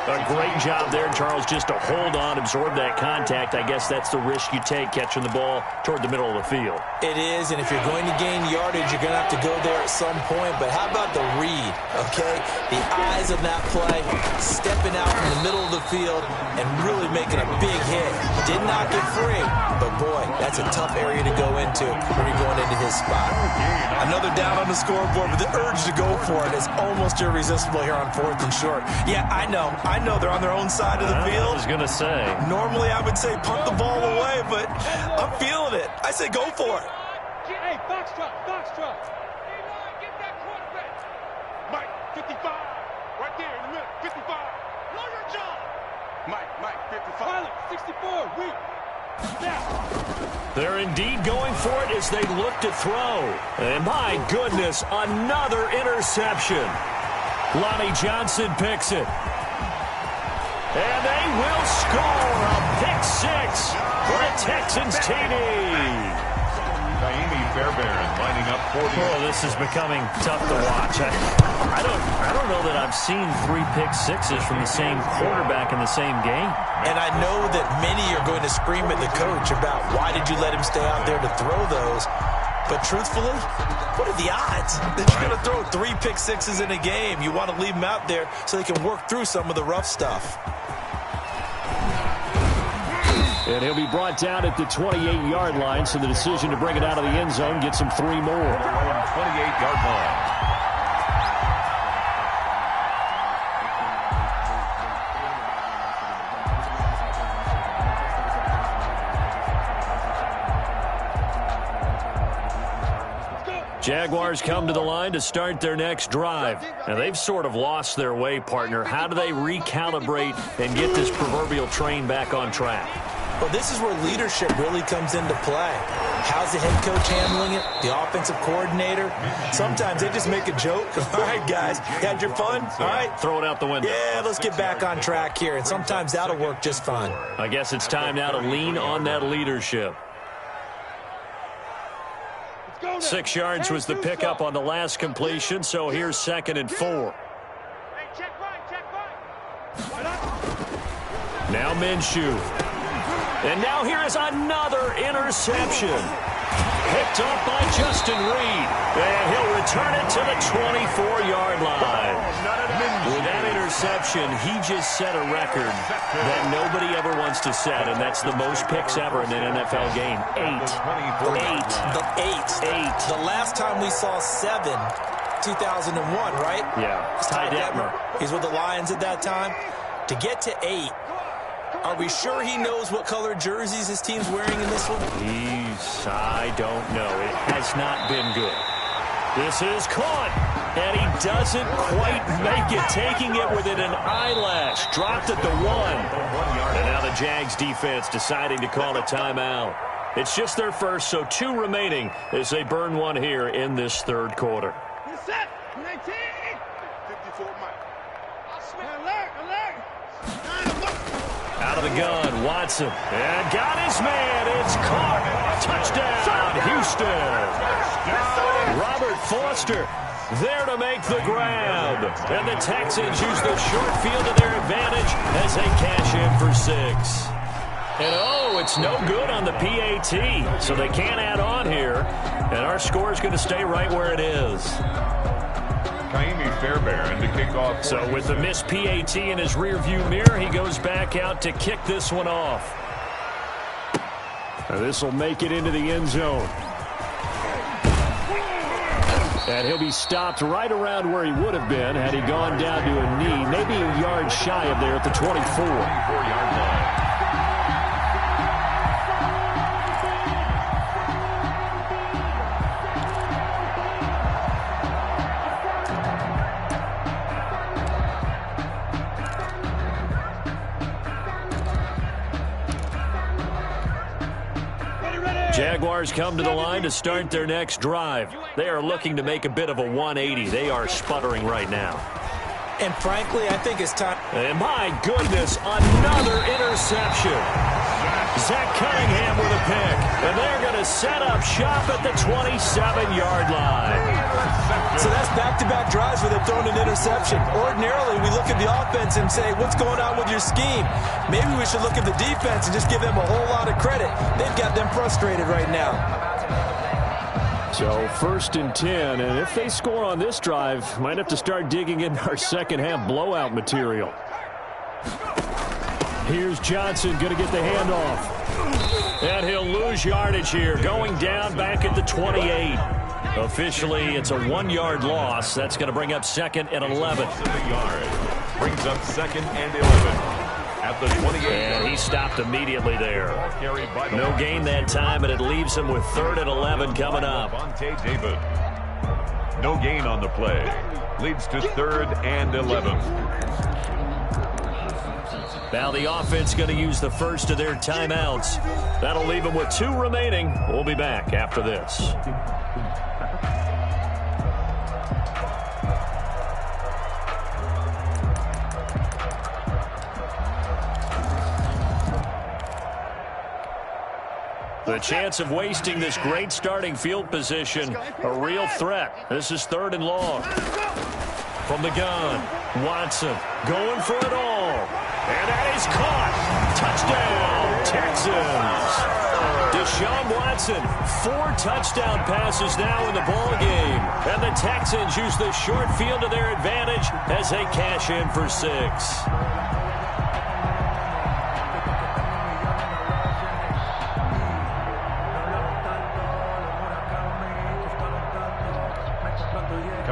A great job there, Charles, just to hold on, absorb that contact. I guess that's the risk you take catching the ball toward the middle of the field. It is, and if you're going to gain yardage, you're going to have to go there at some point. But how about the read, okay? The eyes of that play, stepping out from the middle of the field and really making a big hit. Did not get free, but boy, that's a tough area to go into when you're going into his spot. Another down on the scoreboard, but the urge to go for it is almost irresistible here on 4th and short. Yeah, I know they're on their own side of the field. I was going to say. Normally I would say punt the ball away, but I'm feeling it. I say go for it. Hey, box truck. Get that quarterback. Mike, 55. Right there in the middle, 55. Know your job. Mike, 55. 64, weak. Now. They're indeed going for it as they look to throw. And my goodness, another interception. Lonnie Johnson picks it. And they will score a pick 6 for the Texans TD. Naimi Fairbairn lining up 40. Oh, this is becoming tough to watch. I don't know that I've seen 3 pick 6s from the same quarterback in the same game. And I know that many are going to scream at the coach about why did you let him stay out there to throw those. But truthfully, what are the odds that you're going to throw 3 pick 6s in a game? You want to leave them out there so they can work through some of the rough stuff. And he'll be brought down at the 28-yard line, so the decision to bring it out of the end zone gets him 3 more. 28-yard line. Jaguars come to the line to start their next drive. And they've sort of lost their way, partner. How do they recalibrate and get this proverbial train back on track? Well, this is where leadership really comes into play. How's the head coach handling it? The offensive coordinator? Sometimes they just make a joke. All right, guys, you had your fun? All right. Throw it out the window. Yeah, let's get back on track here. And sometimes that'll work just fine. I guess it's time now to lean on that leadership. Let's go. 6 yards was the pickup on the last completion, so here's 2nd and 4. Now Minshew. And now here is another interception. Picked up by Justin Reed. And he'll return it to the 24-yard line. With that interception, he just set a record that nobody ever wants to set, and that's the most picks ever in an NFL game. 8. The last time we saw 7, 2001, right? Yeah. Ty Detmer. He's with the Lions at that time. To get to 8, are we sure he knows what color jerseys his team's wearing in this one? I don't know. It has not been good. This is caught, and he doesn't quite make it, taking it within an eyelash. Dropped at the 1. And now the Jags defense deciding to call a timeout. It's just their first, so 2 remaining as they burn one here in this 3rd quarter. Set. 19. 54 Mike. Alert. Out of the gun, Watson. And got his man. It's caught. Touchdown, Houston. Robert Foster there to make the grab. And the Texans use the short field to their advantage as they cash in for 6. And it's no good on the PAT. So they can't add on here. And our score is going to stay right where it is. Fairbairn to kick off. So with the missed PAT in his rearview mirror, he goes back out to kick this one off. This will make it into the end zone. And he'll be stopped right around where he would have been had he gone down to a knee, maybe a yard shy of there at the 24. 24-yard line. Jaguars come to the line to start their next drive. They are looking to make a bit of a 180. They are sputtering right now. And frankly, I think it's time. And my goodness, another interception. Zach Cunningham with a pick. And they're going to set up shop at the 27-yard line. So that's back-to-back drives where they've thrown an interception. Ordinarily, we look at the offense and say, what's going on with your scheme? Maybe we should look at the defense and just give them a whole lot of credit. They've got them frustrated right now. So 1st and 10, and if they score on this drive, might have to start digging in our second-half blowout material. Here's Johnson going to get the handoff. And he'll lose yardage here, going down back at the 28. Officially, it's a 1-yard loss. That's going to bring up 2nd and 11. Brings up 2nd and 11. At the 28. And he stopped immediately there. No gain that time, and it leaves him with 3rd and 11 coming up. David. No gain on the play. Leads to 3rd and 11. Now the offense going to use the first of their timeouts. That'll leave them with 2 remaining. We'll be back after this. The chance of wasting this great starting field position, a real threat. This is 3rd and long. From the gun, Watson going for it all. And that is caught. Touchdown, Texans. Deshaun Watson, 4 touchdown passes now in the ballgame. And the Texans use the short field to their advantage as they cash in for 6.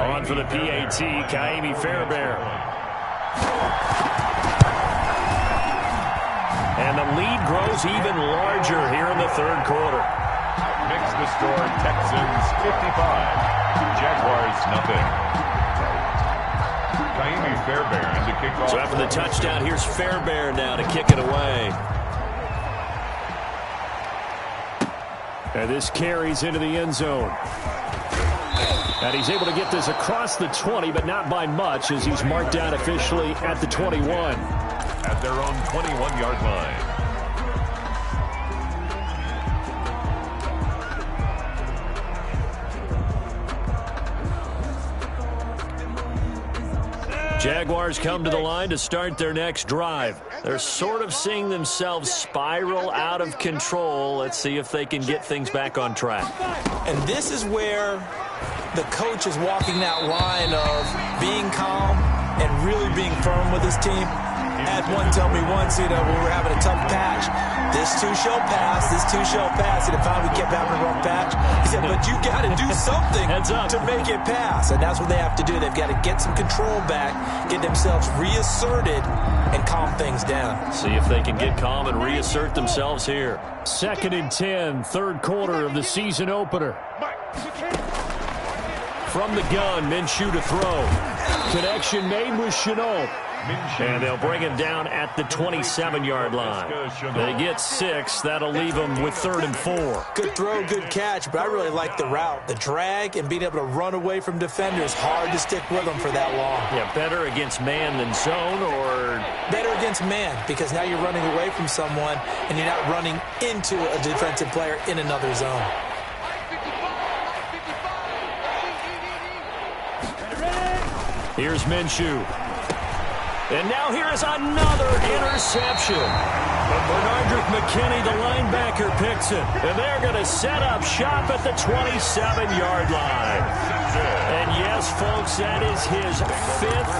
On for the PAT, Kaimi Fairbairn. And the lead grows even larger here in the 3rd quarter. Makes the score Texans 55. Jaguars nothing. Kaimi Fairbairn to kick off. So after the touchdown, here's Fairbairn now to kick it away. And this carries into the end zone. And he's able to get this across the 20, but not by much, as he's marked down officially at the 21. At their own 21-yard line. Jaguars come to the line to start their next drive. They're sort of seeing themselves spiral out of control. Let's see if they can get things back on track. And this is where the coach is walking that line of being calm and really being firm with his team. I had one tell me once, when we were having a tough patch, this too shall pass, this too shall pass. And finally we kept having a rough patch. He said, but you got to do something to make it pass. And that's what they have to do. They've got to get some control back, get themselves reasserted, and calm things down. See if they can get calm and reassert themselves here. 2nd and 10, third quarter of the season opener. From the gun, Minshew to throw. Connection made with Chenault. And they'll bring him down at the 27-yard line. They get 6. That'll leave them with 3rd and 4. Good throw, good catch, but I really like the route. The drag and being able to run away from defenders. Hard to stick with them for that long. Yeah, better against man than zone, or? Better against man, because now you're running away from someone and you're not running into a defensive player in another zone. Here's Minshew. And now here is another interception. But Bernardrick McKinney, the linebacker, picks it. And they're going to set up shop at the 27-yard line. And yes, folks, that is his 5th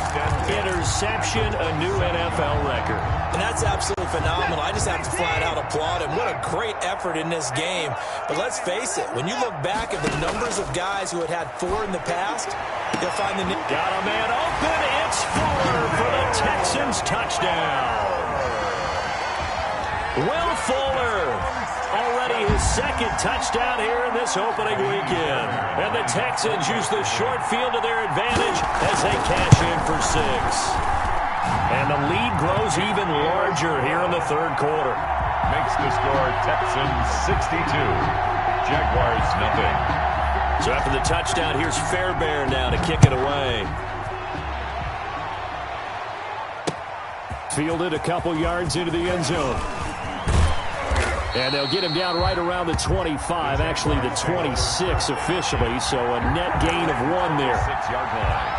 interception, a new NFL record. And that's absolutely phenomenal. I just have to flat out applaud him. What a great effort in this game. But let's face it, when you look back at the numbers of guys who had 4 in the past, you'll find the... Got a man open. It's Fuller for the Texans touchdown. Will Fuller, already his 2nd touchdown here in this opening weekend. And the Texans use the short field to their advantage as they cash in for 6. And the lead grows even larger here in the third quarter. Makes the score Texans 62. Jaguars nothing. So after the touchdown, here's Fairbairn now to kick it away. Fielded a couple yards into the end zone. And they'll get him down right around the 25, actually the 26 officially, so a net gain of 1 there. 6-yard line.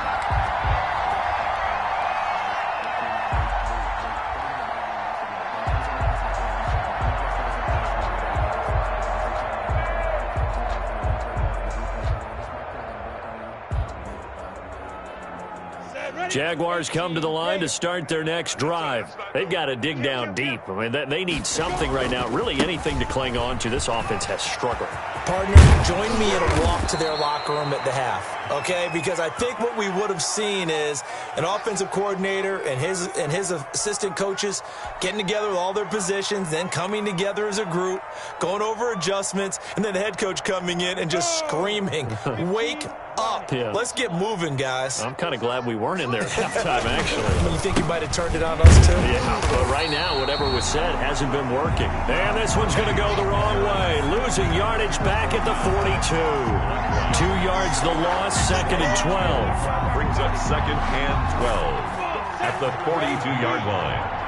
Jaguars come to the line to start their next drive. They've got to dig down deep. I mean, they need something right now, really anything to cling on to. This offense has struggled. Partner, join me in a walk to their locker room at the half, okay? Because I think what we would have seen is an offensive coordinator and his assistant coaches getting together with all their positions, then coming together as a group, going over adjustments, and then the head coach coming in and just screaming, wake up. Yeah. Let's get moving, guys. I'm kind of glad we weren't in there at halftime, actually. You think you might have turned it on us, too? Yeah, but right now, whatever was said hasn't been working. And this one's going to go the wrong way. Losing yardage back at the 42. 2 yards the loss, 2nd and 12. Brings up 2nd and 12 at the 42-yard line.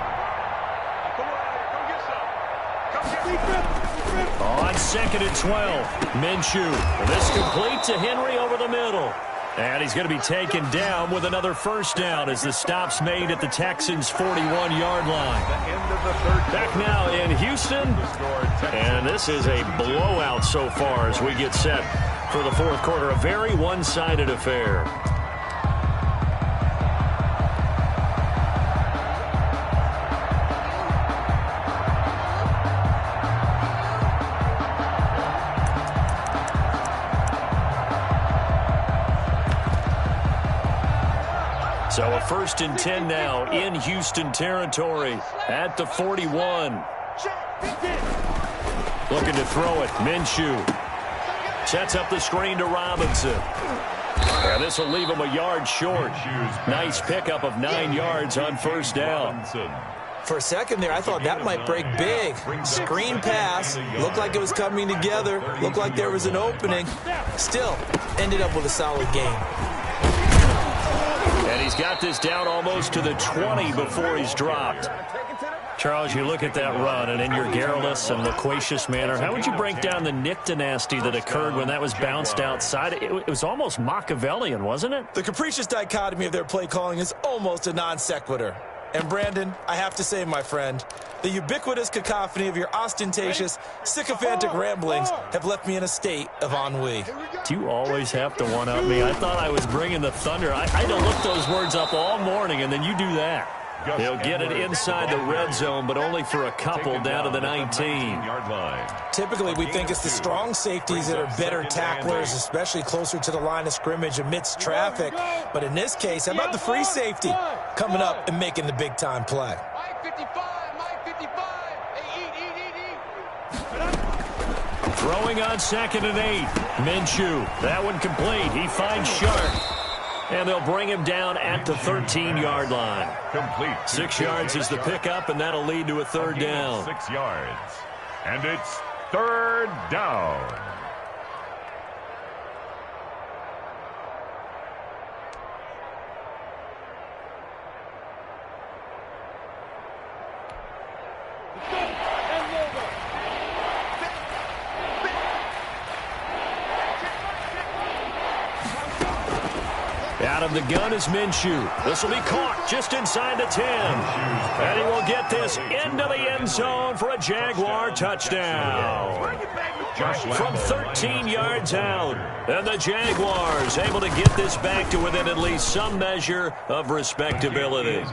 On 2nd and 12, Minshew. This complete to Henry over the middle. And he's going to be taken down with another first down as the stop's made at the Texans' 41-yard line. Back now in Houston. And this is a blowout so far as we get set for the fourth quarter. A very one-sided affair. So a 1st and 10 now in Houston territory at the 41. Looking to throw it. Minshew sets up the screen to Robinson. And this will leave him a yard short. Nice pickup of 9 yards on first down. For a second there, I thought that might break big. Screen pass. Looked like it was coming together. Looked like there was an opening. Still, ended up with a solid game. And he's got this down almost to the 20 before he's dropped. Charles, you look at that run, and in your garrulous and loquacious manner, how would you break down the Nick dynasty that occurred when that was bounced outside? It was almost Machiavellian, wasn't it? The capricious dichotomy of their play calling is almost a non sequitur. And Brandon, I have to say, my friend, the ubiquitous cacophony of your ostentatious, sycophantic ramblings have left me in a state of ennui. Do you always have to one-up me? I thought I was bringing the thunder. I had to look those words up all morning, and then you do that. He'll get it inside the red zone, but only for a couple down to the 19-yard line. Typically, we think it's the strong safeties that are better tacklers, especially closer to the line of scrimmage amidst traffic. But in this case, how about the free safety coming up and making the big-time play? Mike 55, Mike 55. Hey, eat. Throwing on 2nd and 8. Minshew. That one complete. He finds Sharp. And they'll bring him down at the 13-yard line. Complete. 6 yards is the pickup, and that'll lead to a 3rd down. 6 yards. And it's 3rd down. Out of the gun is Minshew. This will be caught just inside the 10. And he will get this into the end zone for a Jaguar touchdown. From 13 yards out. And the Jaguars able to get this back to within at least some measure of respectability.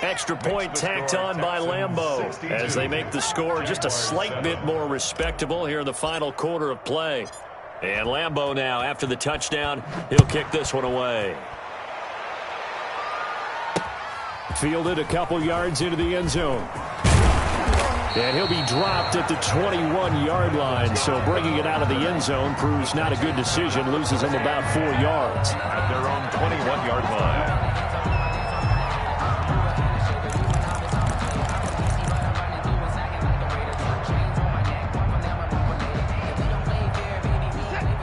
Extra point tacked on by Lambeau as they make the score just a slight bit more respectable here in the final quarter of play. And Lambeau now, after the touchdown, he'll kick this one away. Fielded a couple yards into the end zone. And he'll be dropped at the 21-yard line, so bringing it out of the end zone proves not a good decision, loses him about 4 yards. At their own 21-yard line.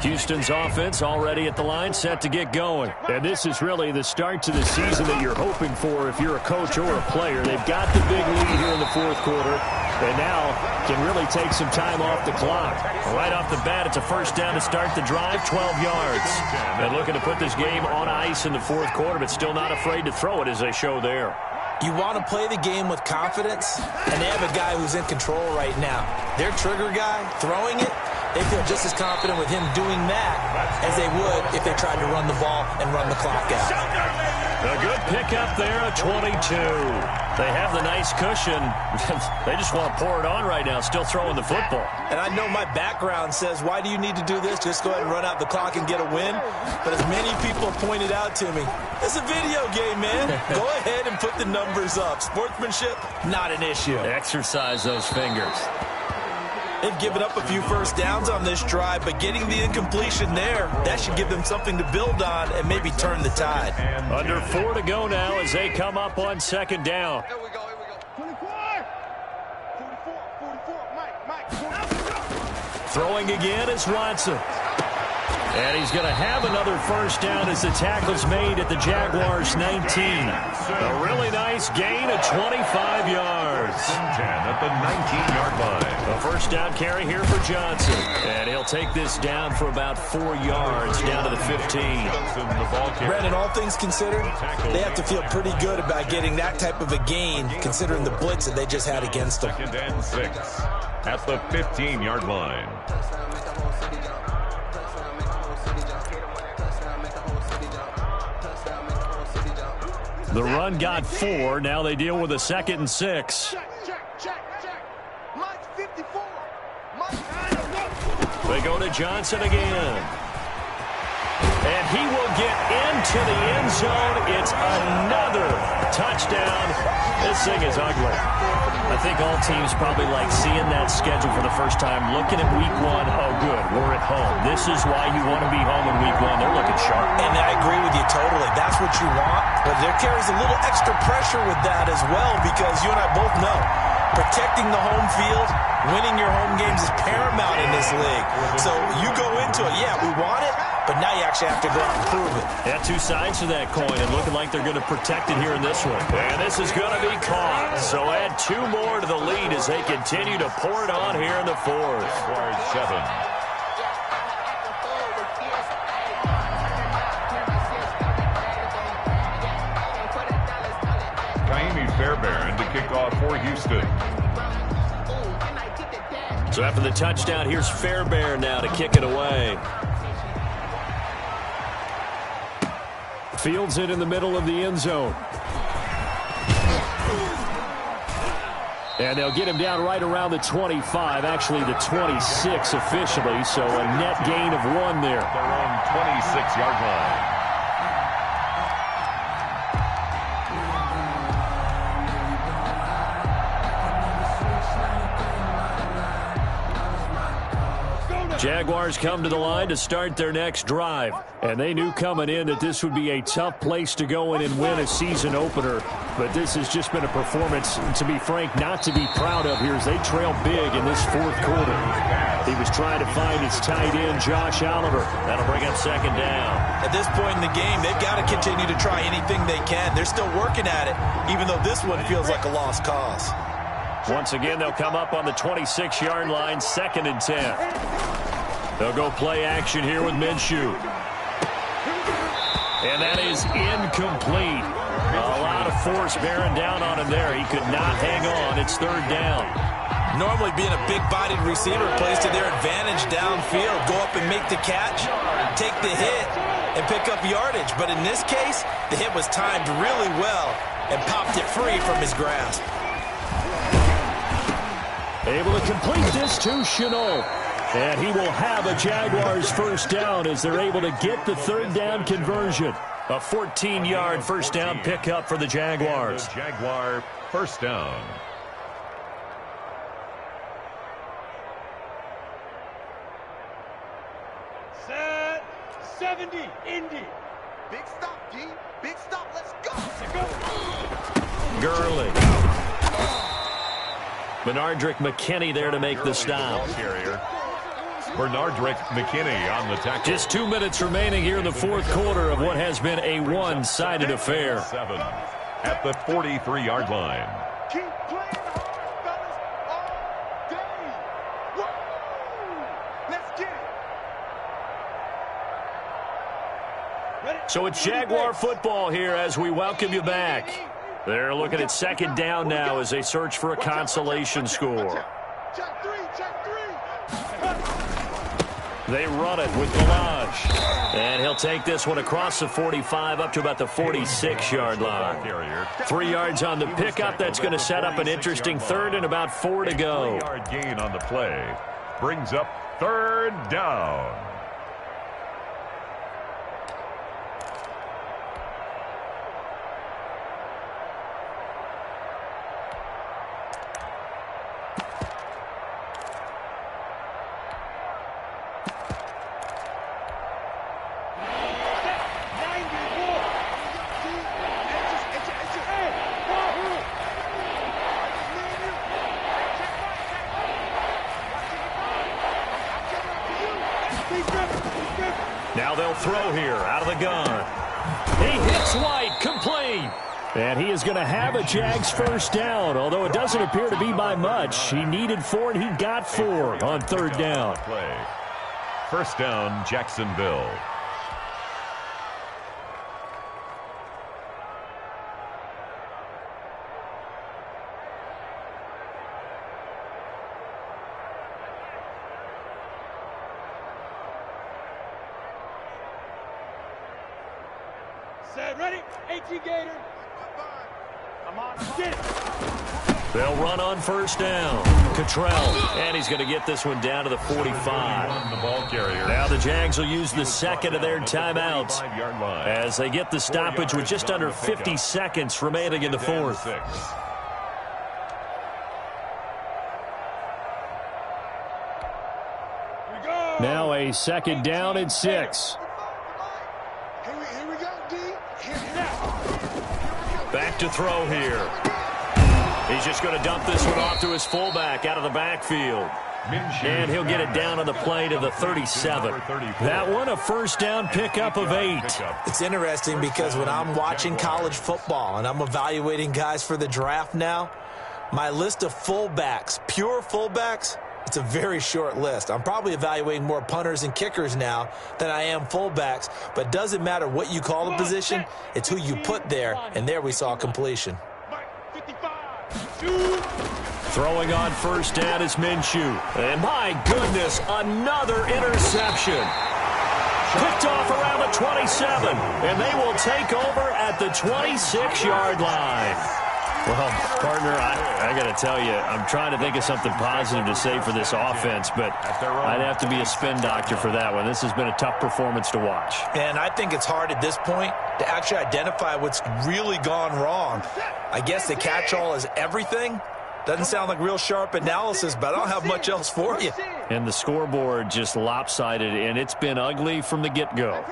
Houston's offense already at the line, set to get going. And this is really the start to the season that you're hoping for if you're a coach or a player. They've got the big lead here in the 4th quarter, and now can really take some time off the clock. Right off the bat, it's a 1st down to start the drive, 12 yards. And looking to put this game on ice in the 4th quarter, but still not afraid to throw it as they show there. You want to play the game with confidence, and they have a guy who's in control right now. Their trigger guy, throwing it, they feel just as confident with him doing that as they would if they tried to run the ball and run the clock out. A good pickup there, a 22. They have the nice cushion. They just want to pour it on right now, still throwing the football. And I know my background says, why do you need to do this? Just go ahead and run out the clock and get a win. But as many people have pointed out to me, it's a video game, man. Go ahead and put the numbers up. Sportsmanship, not an issue. Exercise those fingers. They've given up a few 1st downs on this drive, but getting the incompletion there, that should give them something to build on and maybe turn the tide. Under 4 to go now as they come up on 2nd down. Here we go, here we go. 24, 44, Mike. Throwing again is Watson. And he's going to have another 1st down as the tackle's made at the Jaguars' 19. A really nice gain of 25 yards. 10 at the 19-yard line. A 1st down carry here for Johnson. And he'll take this down for about 4 yards down to the 15. Brandon, all things considered, they have to feel pretty good about getting that type of a gain considering the blitz that they just had against them. 2nd and 6 at the 15-yard line. The run got 4. Now they deal with a 2nd and 6. Check. Mike 54. They go to Johnson again. And he will get into the end zone. It's another touchdown. This thing is ugly. I think all teams probably like seeing that schedule for the first time, looking at week 1. Oh, good, we're at home. This is why you want to be home in week 1. They're looking sharp. And I agree with you totally. That's what you want. But there carries a little extra pressure with that as well because you and I both know protecting the home field, winning your home games is paramount in this league. So you go into it, yeah, we want it, but now you actually have to go out and prove it. Yeah, two sides to that coin, and looking like they're going to protect it here in this one. And this is going to be caught. So add 2 more to the lead as they continue to pour it on here in the fourth. Jaguars 7. Fairbairn to kick off for Houston. So after the touchdown, here's Fairbairn now to kick it away. Fields it in the middle of the end zone. And they'll get him down right around the 25, actually the 26 officially, so a net gain of 1 there. Their own 26-yard line. Jaguars come to the line to start their next drive. And they knew coming in that this would be a tough place to go in and win a season opener. But this has just been a performance, to be frank, not to be proud of here as they trail big in this fourth quarter. He was trying to find his tight end, Josh Oliver. That'll bring up second down. At this point in the game, they've got to continue to try anything they can. They're still working at it, even though this one feels like a lost cause. Once again, they'll come up on the 26-yard line, 2nd and 10. They'll go play action here with Minshew. And that is incomplete. A lot of force bearing down on him there. He could not hang on. It's 3rd down. Normally being a big-bodied receiver plays to their advantage downfield. Go up and make the catch, take the hit, and pick up yardage. But in this case, the hit was timed really well and popped it free from his grasp. Able to complete this to Chenault. And he will have a Jaguars first down as they're able to get the 3rd down conversion. A 14-yard first down pickup for the Jaguars. The Jaguar first down. Set 70, Indy. Big stop, D. Big stop. Let's go. Gurley. Bernardrick McKinney there to make the stop. Bernardrick McKinney on the tackle. Just 2 minutes remaining here in the fourth quarter of what has been a one-sided affair. 7 at the 43-yard line. Keep playing hard, fellas, all day. Woo! Let's get it. Ready? So it's Jaguar football here as we welcome you back. They're looking at 2nd down now as they search for a consolation score. Check 3, check 3. They run it with Balaj. And he'll take this one across the 45 up to about the 46-yard line. 3 yards on the pickup. That's going to set up an interesting 3rd and about 4 to go. 3-yard gain on the play. Brings up 3rd down. Now they'll throw here out of the gun. He hits White, complete. And he is going to have a Jags first down, although it doesn't appear to be by much. He needed 4, and he got 4 on 3rd down. First down, Jacksonville. Set, ready? 18 Gator. I'm on. Get it. They'll run on first down. Cottrell, and he's going to get this one down to the 45. The ball carrier. Now the Jags will use the 2nd of their timeouts as they get the stoppage with just under 50 seconds remaining in the 4th. Now a 2nd down and 6. Here we go, D. Back to throw here. He's just going to dump this one off to his fullback out of the backfield. And he'll get it down on the play to the 37. That one, a first down pickup of 8. It's interesting because when I'm watching college football and I'm evaluating guys for the draft now, my list of fullbacks, pure fullbacks, it's a very short list. I'm probably evaluating more punters and kickers now than I am fullbacks, but it doesn't matter what you call the position, it's who you put there, and there we saw completion. Throwing on first down is Minshew. And my goodness, another interception. Picked off around the 27, and they will take over at the 26-yard line. Well, partner, I got to tell you, I'm trying to think of something positive to say for this offense, but I'd have to be a spin doctor for that one. This has been a tough performance to watch. And I think it's hard at this point to actually identify what's really gone wrong. I guess the catch-all is everything. Doesn't sound like real sharp analysis, but I don't have much else for you. And the scoreboard just lopsided, and it's been ugly from the get-go.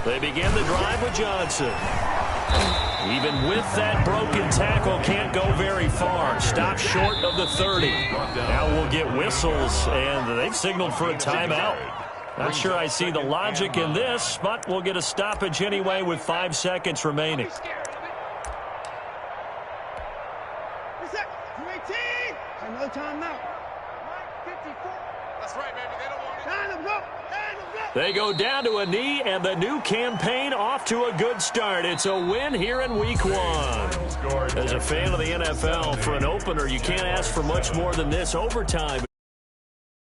They begin the drive with Johnson. Even with that broken tackle, can't go very far. Stop short of the 30. Now we'll get whistles, and they've signaled for a timeout. Not sure I see the logic in this, but we'll get a stoppage anyway with 5 seconds remaining. Another timeout. That's right, baby. They don't want it. They go down to a knee, and the new campaign off to a good start. It's a win here in Week 1. As a fan of the NFL, for an opener, you can't ask for much more than this. Overtime